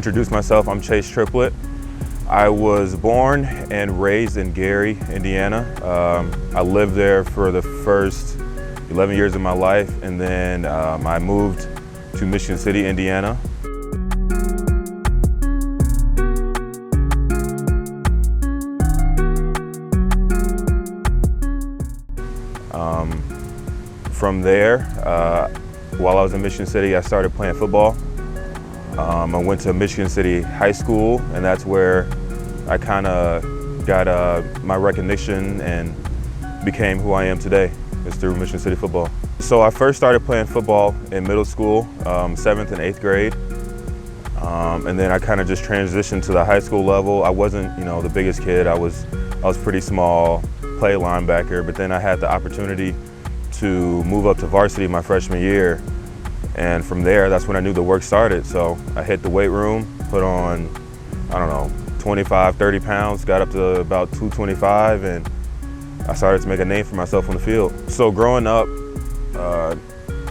Introduce myself, I'm Triplett. I was born and raised in Gary, Indiana. I lived there for the first 11 years of my life, and then I moved to Michigan City, Indiana. From there, while I was in Michigan City, I started playing football. I went to Michigan City High School, and that's where I kind of got my recognition and became who I am today. It's through Michigan City football. So I first started playing football in middle school, 7th and 8th grade. And then I kind of just transitioned to the high school level. I wasn't, the biggest kid. I was pretty small, played linebacker, but then I had the opportunity to move up to varsity my freshman year. And from there, that's when I knew the work started. So I hit the weight room, put on, 25, 30 pounds, got up to about 225, and I started to make a name for myself on the field. So growing up,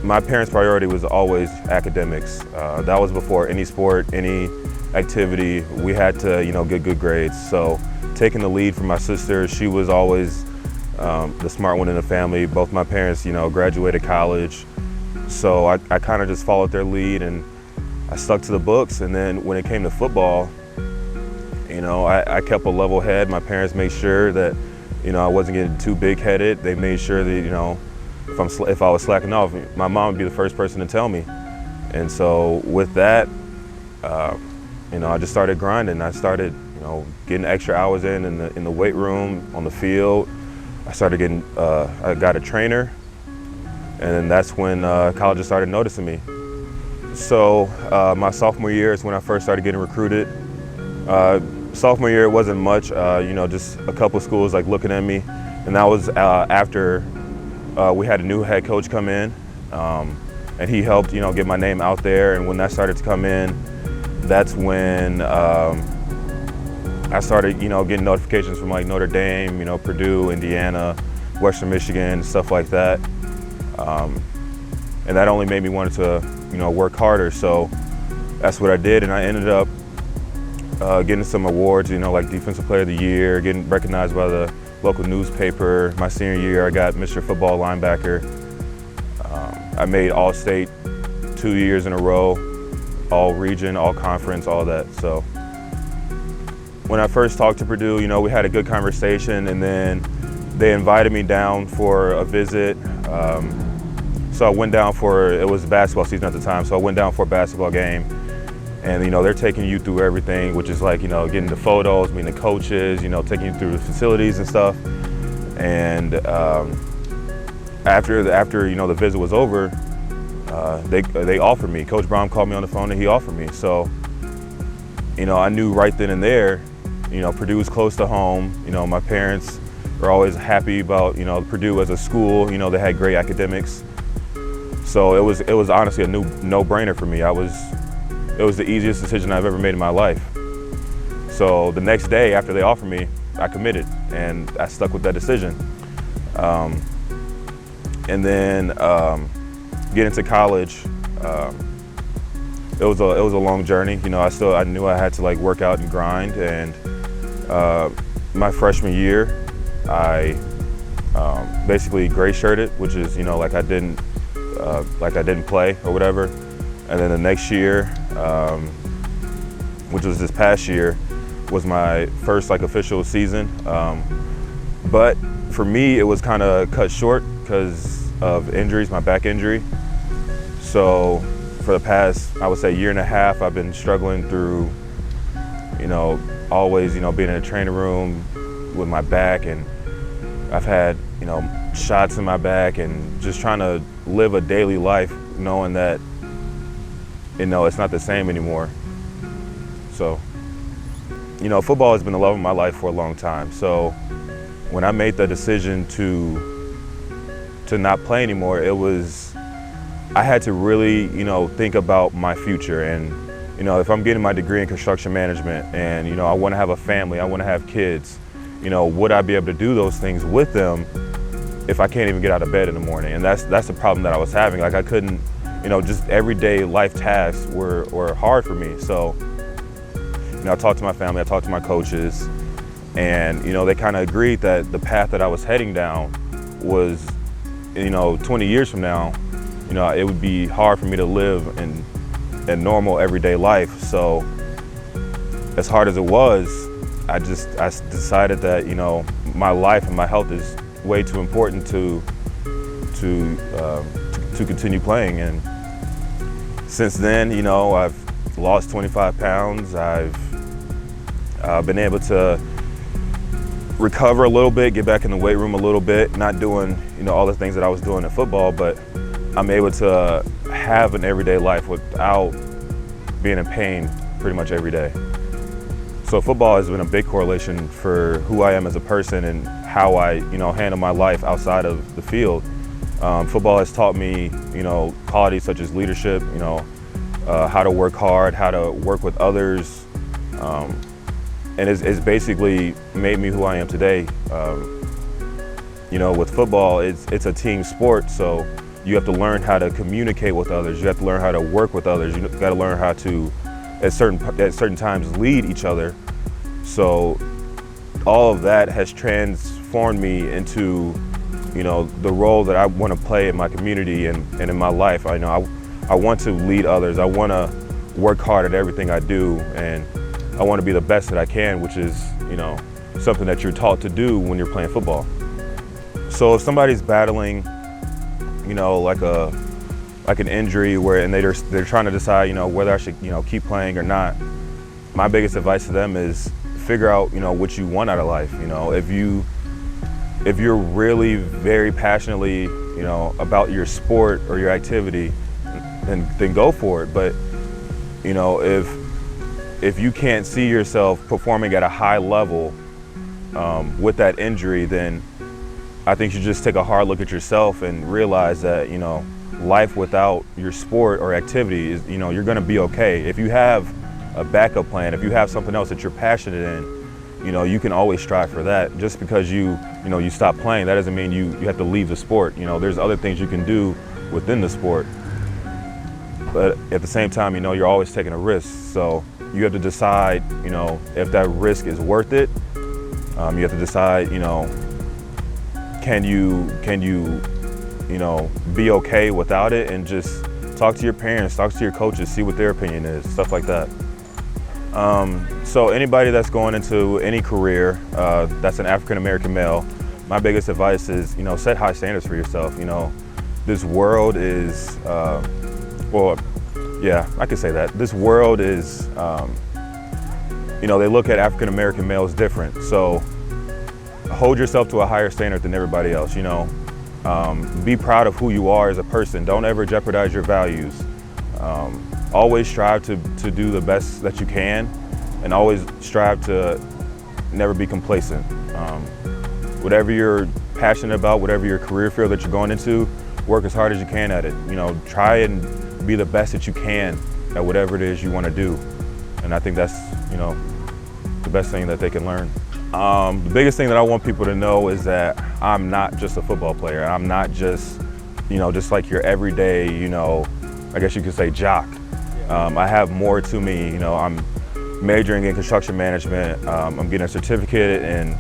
my parents' priority was always academics. That was before any sport, any activity. We had to, get good grades. So taking the lead from my sister, she was always the smart one in the family. Both my parents, graduated college. So I kind of just followed their lead, and I stuck to the books. And then when it came to football, I kept a level head. My parents made sure that, I wasn't getting too big-headed. They made sure that, if I was slacking off, my mom would be the first person to tell me. And so with that, I just started grinding. I started, getting extra hours in the weight room, on the field. I started getting, I got a trainer, and then that's when colleges started noticing me. So my sophomore year is when I first started getting recruited. Sophomore year, it wasn't much, just a couple schools looking at me, and that was after we had a new head coach come in, and he helped, get my name out there. And when that started to come in, that's when I started, getting notifications from Notre Dame, Purdue, Indiana, Western Michigan, stuff like that. And that only made me want to, work harder. So that's what I did, and I ended up getting some awards, like Defensive Player of the Year, getting recognized by the local newspaper. My senior year, I got Mr. Football Linebacker. I made All-State 2 years in a row, all region, all conference, all that. So when I first talked to Purdue, we had a good conversation, and then they invited me down for a visit. So I went down it was basketball season at the time, so I went down for a basketball game. And they're taking you through everything, which is getting the photos, meeting the coaches, taking you through the facilities and stuff. And after the visit was over, they offered me. Coach Brown called me on the phone and he offered me. So I knew right then and there, Purdue was close to home. My parents were always happy about Purdue as a school. They had great academics. So it was honestly a no-brainer for me. It was the easiest decision I've ever made in my life. So the next day after they offered me, I committed, and I stuck with that decision. And then getting to college, it was a long journey. I knew I had to work out and grind. And my freshman year, I basically gray shirted, which is I didn't play or whatever. And then the next year, which was this past year, was my first official season. But for me, it was kind of cut short because of injuries, my back injury. So for the past, I would say, year and a half, I've been struggling through, always, being in a training room with my back, and I've had, shots in my back, and just trying to live a daily life knowing that it's not the same anymore. So, football has been the love of my life for a long time. So when I made the decision to not play anymore, I had to really, think about my future. And, if I'm getting my degree in construction management and, I want to have a family, I want to have kids, would I be able to do those things with them if I can't even get out of bed in the morning? And that's the problem that I was having. I couldn't, just everyday life tasks were hard for me. So I talked to my family, I talked to my coaches, and they kind of agreed that the path that I was heading down was, 20 years from now, it would be hard for me to live in a normal everyday life. So as hard as it was, I decided that my life and my health is way too important to continue playing. And since then, I've lost 25 pounds. I've been able to recover a little bit, get back in the weight room a little bit, not doing all the things that I was doing in football, but I'm able to have an everyday life without being in pain pretty much every day. So football has been a big correlation for who I am as a person and how I handle my life outside of the field. Football has taught me qualities such as leadership, how to work hard, how to work with others, and it's basically made me who I am today. With football, it's a team sport, so you have to learn how to communicate with others. You have to learn how to work with others. You got to learn how to, at certain times, lead each other. So all of that has transformed me into, the role that I want to play in my community and in my life. I want to lead others. I want to work hard at everything I do, and I want to be the best that I can, which is, something that you're taught to do when you're playing football. So if somebody's battling, like an injury and they're trying to decide, whether I should, keep playing or not, my biggest advice to them is figure out, what you want out of life. If you're really very passionately, about your sport or your activity, then go for it. But, if you can't see yourself performing at a high level with that injury, then I think you should just take a hard look at yourself and realize that, life without your sport or activity is, you're gonna be okay. If you have a backup plan, if you have something else that you're passionate in, you can always strive for that. Just because you stop playing, that doesn't mean you have to leave the sport. There's other things you can do within the sport. But at the same time, you're always taking a risk. So you have to decide, if that risk is worth it. You have to decide, can you be okay without it, and just talk to your parents, talk to your coaches, see what their opinion is, stuff like that. So anybody that's going into any career that's an African-American male, my biggest advice is, set high standards for yourself. This world is, I could say that. This world is, they look at African-American males different. So hold yourself to a higher standard than everybody else, Be proud of who you are as a person. Don't ever jeopardize your values. Always strive to do the best that you can, and always strive to never be complacent. Whatever you're passionate about, whatever your career field that you're going into, work as hard as you can at it. Try and be the best that you can at whatever it is you want to do. And I think that's, the best thing that they can learn. The biggest thing that I want people to know is that I'm not just a football player. I'm not just, just like your everyday, I guess you could say jock. I have more to me. I'm majoring in construction management. I'm getting a certificate in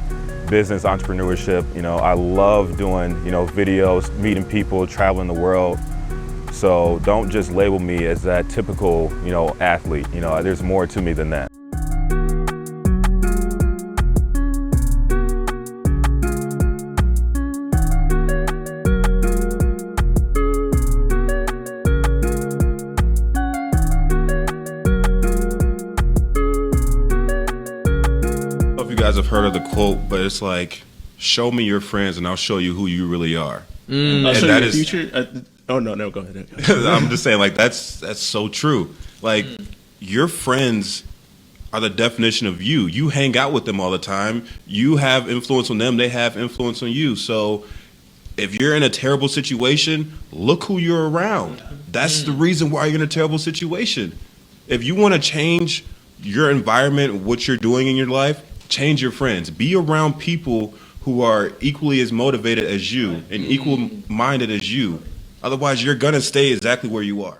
business entrepreneurship. I love doing, videos, meeting people, traveling the world. So don't just label me as that typical, athlete. There's more to me than that. Guys have heard of the quote, but it's like, show me your friends and I'll show you who you really are. I'll show you the future. No, go ahead. I'm just saying, like, that's so true. Like, your friends are the definition of you. You hang out with them all the time. You have influence on them. They have influence on you. So if you're in a terrible situation, look who you're around. That's the reason why you're in a terrible situation. If you want to change your environment, what you're doing in your life, change your friends. Be around people who are equally as motivated as you and equal-minded as you. Otherwise, you're going to stay exactly where you are.